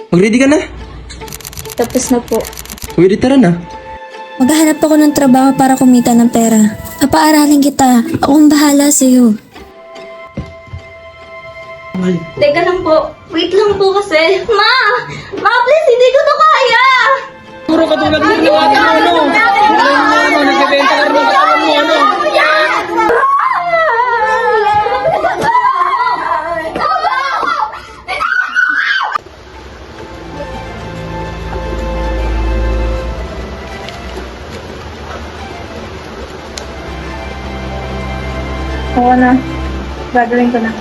Mag-ready ka na? Tapos na po. Pwede, tara na. Maghahanap ako ng trabaho para kumita ng pera. Papaaralin kita. Akong bahala sa'yo. Teka lang po. Wait lang po kasi. Ma! Ma, please, hindi ko to kaya! Puro katulad mo ng ating ano. Nagbebenta ka rin ng katawan mo, ano. Oo na. Gagawin ko na.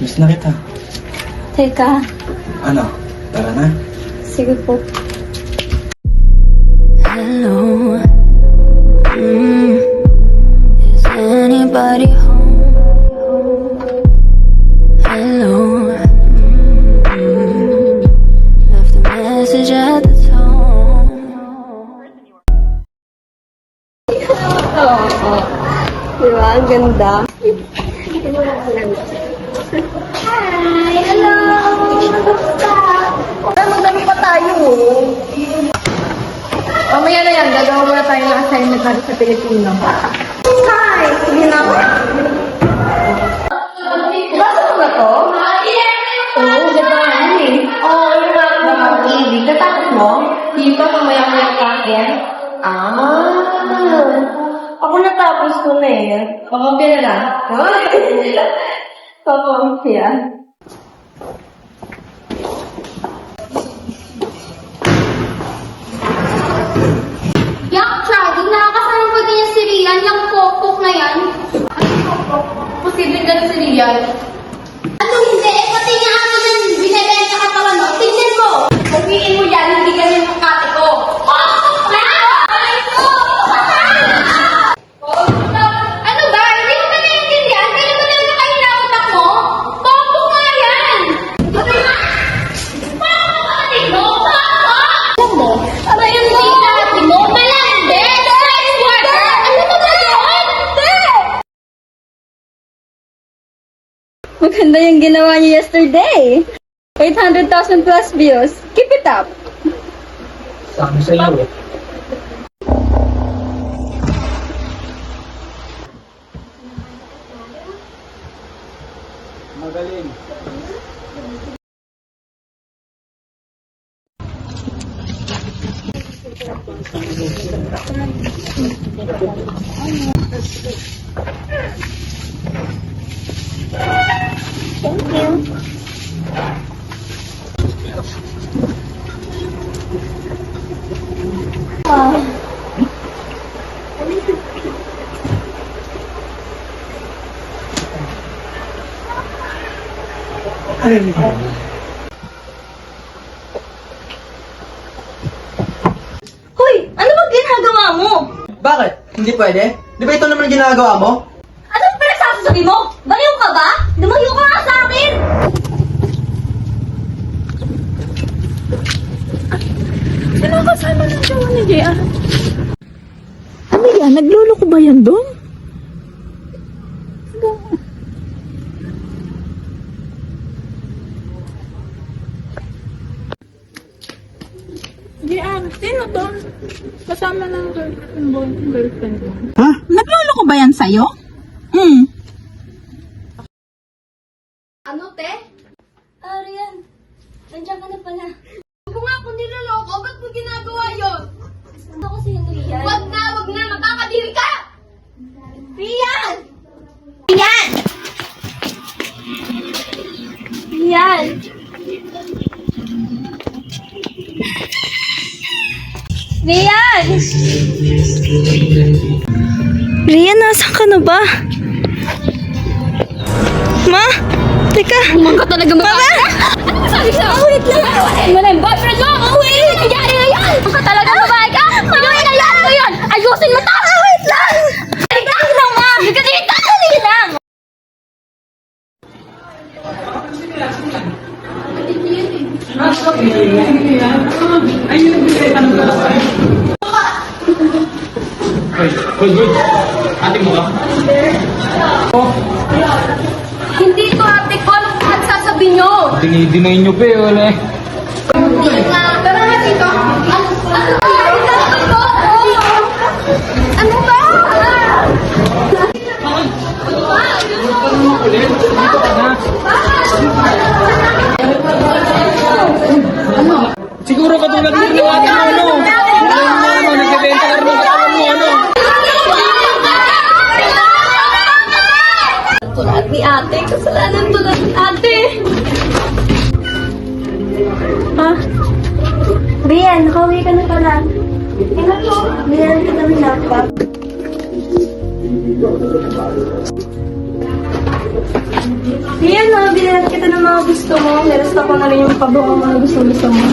Miss na kita. Teka. Ano? Tara na. Sige po. Hello. Is anybody home? Hello. Left a message at the tone. Diba? Ang ganda. Hi! Hello! Magdami pa tayo. Mamaya na yan, gagawa muna tayo ng assignment natin sa Pilipino. Hi! Sige na. Basta mo na to? Oo, ganda nga yun eh. Oo, yung mga pag-ibig. Natapos mo? Hindi pa, mamaya-maya ka again. Ako natapos ko na eh. Okay na lang. Papampi yan. Yak, Charlie, nakakasalan ko din yung si Rian, yung pokpok na yan. Ano yung pokpok? Posible ka si Rian. Ano hindi? Eh, pati nga atin yung binibenta ka pala, no? Tignan mo! Sabihin mo yan, hindi ka rin makati ko. Pokpok na! Ay ko! Ano ba? Hindi ko ba naiintindihan? Kaya mo lang kayo na utak mo? Pokpok nga yan! Ano nga? Pokpok ka natin mo! Pokpok! Alam mo? Ano yung dita natin mo? Malandi! Sex worker! Ano ba ba yun? Maganda yung ginawa niyo yesterday. 800,000 plus views. Keep it up. Sabi sa'yo eh. Magaling. Hoy! Ano ba ginagawa mo? Bakit? Hindi pwede? Di ba ito naman ginagawa mo? Ano ba pinagsasabi mo? Baliw ka ba? Lumayo ka nga sa akin! Sino kasama ng jowa ni JR? Ano yan? Nagluloko ba yan doon? JR, sino doon? Kasama ng girlfriend mo. Ha? Nagluloko ba yan sa'yo? Ano, te? Arian, nandiyan ka na pala. Kung nga ako niloloko, ba't mo ginagawa yun? Ano kasi yung Rian? Wag na, makakadiri ka! Rian! Rian! Rian! Rian, nasan ka na ba? Ma? Teka. Umang ka talaga Mama! Ano ba sabi sa'yo? Wait lang! Ano na yung boyfriend mo? Wait! Ano nangyari ngayon? Umang ka talaga babae ka? Ano yung nangyari ngayon? Ayusin mo to! Wait lang! Halika lang, ma! Halika dito! Halika lang! Hoy, hoy. Ate mo ka? Oh, Hindi ko ate ko. Ano ba sasabihin nyo? dinay nyo pa eh. Wala eh. Hindi nga. Tara na dito. Ano ba? Siguro katulad din ng ate mo, ano? Nagbebenta ka rin ng katawan mo, ano? Tulad ni ate. Kasalanan tulad ni ate. Brian, nakauwi ka na pala. Tingnan mo, binigyan kita ng laptop. Brian, binigyan kita ng mga gusto mo. Nilasta ko na rin yung pabango mga gusto mo.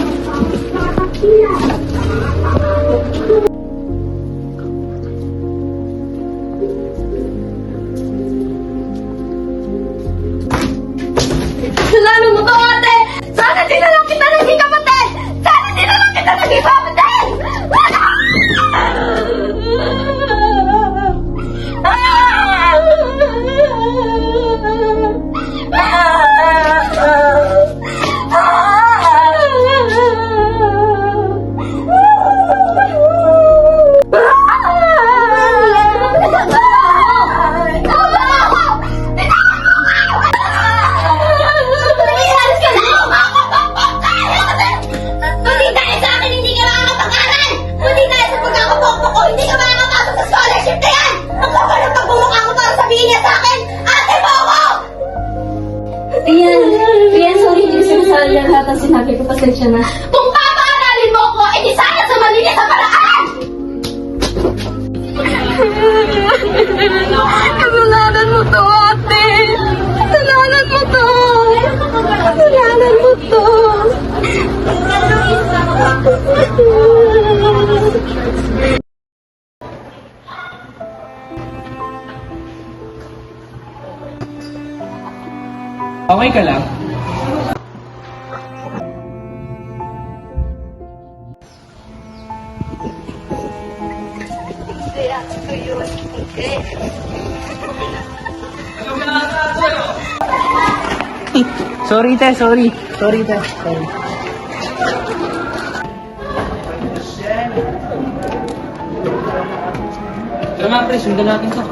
Kasalanan mo to, ate! Sana di na lang kita naging kapatid! Sana di na lang kita naging kapatid! Hindi dahil sa akin hindi ka makakapag-aral! Hindi dahil sa pagkakapokpok ko hindi ka makakapasok sa scholarship na yan! Ang kapal ng pagmumukha mo para sabihin niya sa akin, ate mo ako! Rian, sorry, hindi ko sinasabi yan lahat ang sinabi ko. Pasensya na. Kung papaaralin mo ako, edi sana sa malinis na paraan! Kasalanan mo to, ate! Kasalanan mo to! Kasalanan mo to! Okay ka lang? Sorry, te. Sorry. Sorry, te. Sorry. Tara nga, pre. Sundan natin to.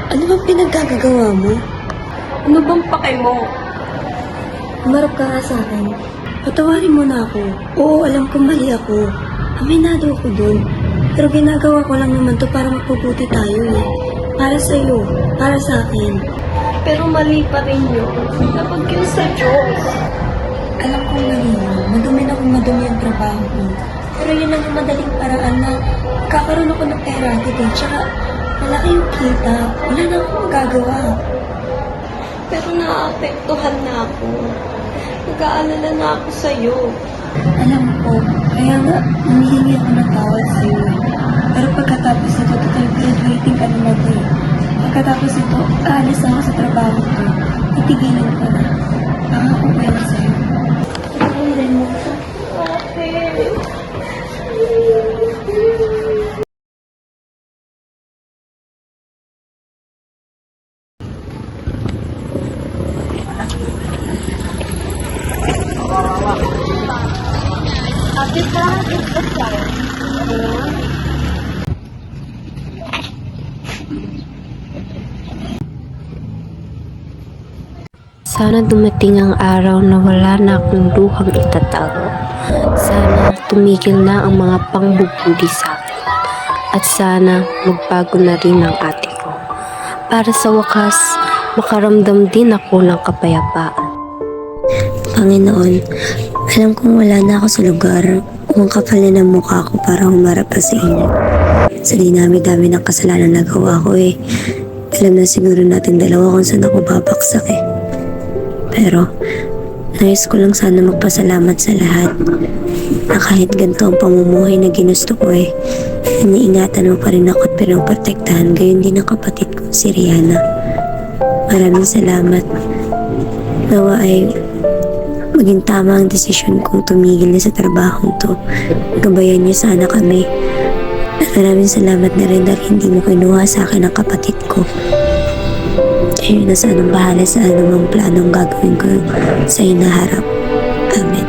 Ano bang pinaggagawa mo? Ano bang pake mo? Umarap ka nga sa akin. Patawarin mo na ako. Oo, alam kong mali ako. Aminado ako dun. Pero ginagawa ko lang naman to para mapabuti tayo eh. Para sa'yo. Para sa akin. Pero mali pa rin yun. Dapat yun sa Diyos. Alam kong mali yun. Madumi na kung madumi ang trabaho ko. Pero yun lang yung madaling paraan na kakaroon ako ng pera agad eh. Tsaka malaki yung kita. Wala na akong magagawa. Pero naaapektuhan na ako. Nag-aalala na ako sa'yo. Alam ko, kaya nga, humihingi ako ng tawad sa'yo. Pero pagkatapos nito, total graduating ka naman eh. Pagkatapos nito, aalis ako sa trabaho ko. Itigilan ko na. Pangako ko yan sa'yo. Pagkakulitan mo ko. Sana dumating ang araw na wala na akong luhang itatago. Sana tumigil na ang mga pangbubuli sa akin. At sana magbago na rin ang ate ko. Para sa wakas, makaramdam din ako ng kapayapaan. Panginoon, alam kong wala na ako sa lugar kung kapal na ng mukha ko para humarap pa sa inyo. Sa dinami-dami ng kasalanan na gawa ko alam na siguro natin dalawa kung saan ako babaksak Pero, nais ko lang sana magpasalamat sa lahat na kahit ganito ang pamumuhay na ginusto ko iniingatan mo pa rin ako at pinoprotektahan gayon din ang kapatid ko si Rihanna. Maraming salamat. Nawa ay maging tama ang desisyon kong tumigil na sa trabahong to. Gabayan niyo sana kami. At maraming salamat na rin dahil hindi mo kinuha sa akin ang kapatid ko. Kayo na sanang bahala sa anumang planong gagawin ko sa inaharap. Amen.